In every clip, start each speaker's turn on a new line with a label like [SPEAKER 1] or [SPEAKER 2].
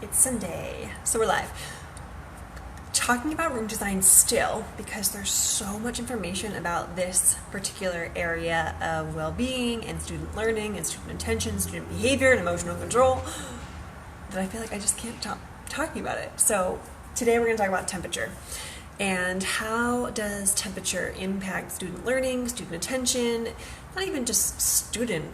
[SPEAKER 1] It's Sunday, so we're live. Talking about room design still, because there's so much information about this particular area of well-being and student learning and student attention, student behavior and emotional control, that I feel like I just can't stop talking about it. So today we're going to talk about temperature. And how does temperature impact student learning, student attention, not even just student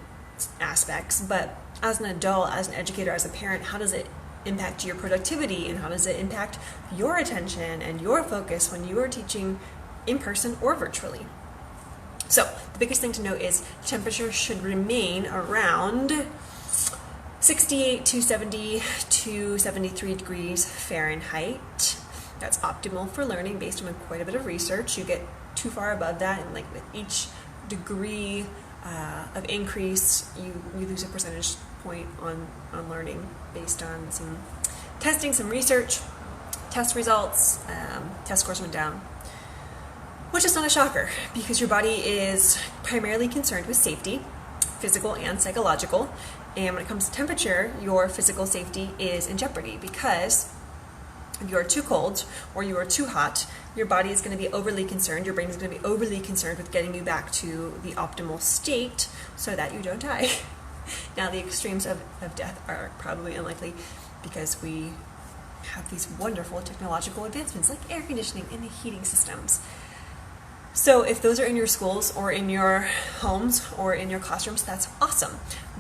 [SPEAKER 1] aspects, but as an adult, as an educator, as a parent, how does it impact your productivity, and how does it impact your attention and your focus when you are teaching in person or virtually? So the biggest thing to note is temperature should remain around 68 to 70 to 73 degrees Fahrenheit. That's optimal for learning based on quite a bit of research. You get too far above that, and like with each degree of increase, you lose a percentage point on learning based on some testing, some research, test results. Test scores went down, which is not a shocker because your body is primarily concerned with safety, physical and psychological. And when it comes to temperature, your physical safety is in jeopardy because if you are too cold or you are too hot, your body is going to be overly concerned, your brain is going to be overly concerned with getting you back to the optimal state so that you don't die. Now, the extremes of death are probably unlikely because we have these wonderful technological advancements like air conditioning and heating systems. So if those are in your schools or in your homes or in your classrooms, that's awesome.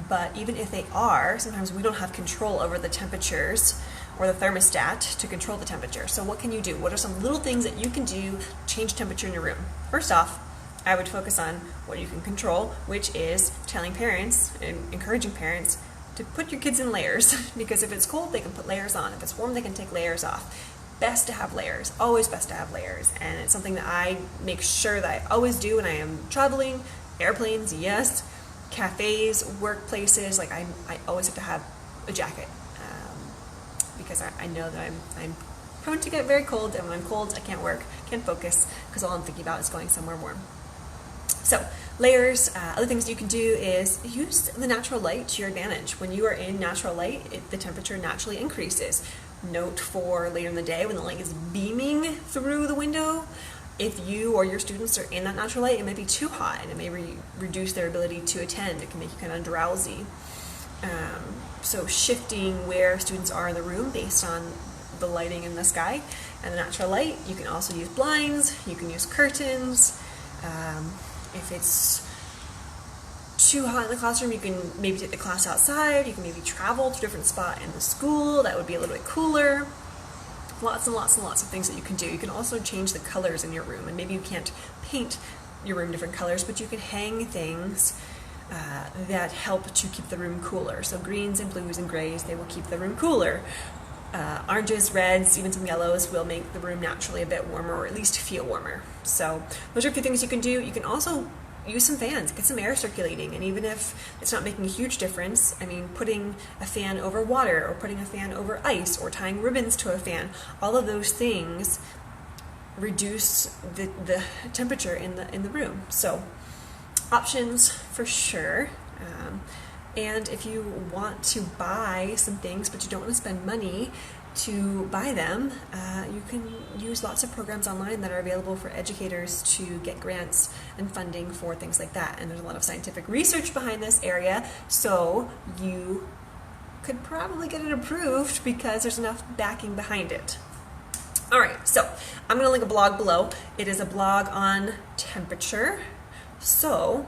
[SPEAKER 1] But even if they are, sometimes we don't have control over the temperatures or the thermostat to control the temperature. So what can you do? What are some little things that you can do to change temperature in your room? First off, I would focus on what you can control, which is telling parents and encouraging parents to put your kids in layers because if it's cold, they can put layers on. If it's warm, they can take layers off. Best to have layers, always best to have layers. And it's something that I make sure that I always do when I am traveling, airplanes, yes, cafes, workplaces, like I always have to have a jacket because I know that I'm prone to get very cold, and when I'm cold, I can't work, can't focus, because all I'm thinking about is going somewhere warm. So layers, other things you can do is use the natural light to your advantage. When you are in natural light, the temperature naturally increases. Note for later in the day when the light is beaming through the window, if you or your students are in that natural light, it may be too hot and it may reduce their ability to attend. It can make you kind of drowsy. So shifting where students are in the room based on the lighting in the sky and the natural light. You can also use blinds, you can use curtains. If it's too hot in the classroom, you can maybe take the class outside. You can maybe travel to a different spot in the school. That would be a little bit cooler. Lots and lots and lots of things that you can do. You can also change the colors in your room. And maybe you can't paint your room different colors, but you can hang things that help to keep the room cooler. So greens and blues and grays, they will keep the room cooler. Oranges, reds, even some yellows will make the room naturally a bit warmer, or at least feel warmer. So those are a few things you can do. You can also use some fans, get some air circulating, and even if it's not making a huge difference, I mean, putting a fan over water or putting a fan over ice or tying ribbons to a fan, all of those things reduce the temperature in the room. So options for sure. And if you want to buy some things but you don't want to spend money to buy them, you can use lots of programs online that are available for educators to get grants and funding for things like that. And there's a lot of scientific research behind this area, so you could probably get it approved because there's enough backing behind it. All right, so I'm going to link a blog below. It is a blog on temperature. So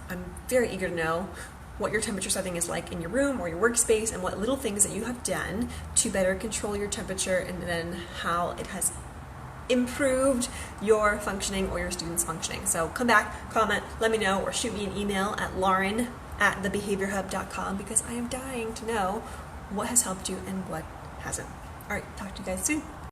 [SPEAKER 1] I'm very eager to know what your temperature setting is like in your room or your workspace, and what little things that you have done to better control your temperature, and then how it has improved your functioning or your students' functioning. So come back, comment, let me know, or shoot me an email at lauren@thebehaviorhub.com because I am dying to know what has helped you and what hasn't. All right, talk to you guys soon.